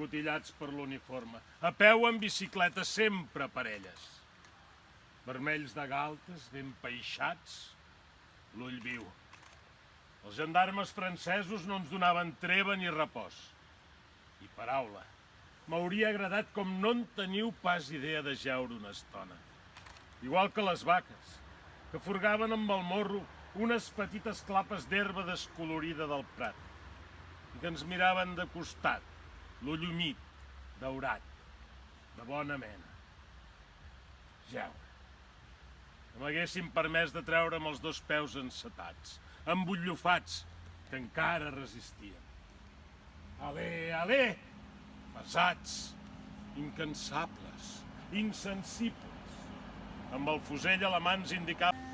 escotillats per l'uniforme, a peu en bicicleta, sempre parelles. Vermells de galtes, ben peixats, l'ull viu. Els gendarmes francesos no ens donaven treva ni repòs. I paraula, m'hauria agradat com no en teniu pas idea de jeure una estona. Igual que les vaques, que furgaven amb el morro unes petites clapes d'herba descolorida del prat, i que ens miraven de costat, l'ull humit, daurat, de bona mena. Jeure. No m'haguessin permès de treure'm els dos peus encetats, embutllofats, que encara resistien. Alé, alé! Pesats, incansables, insensibles. Amb el fusell a la mà ens indicava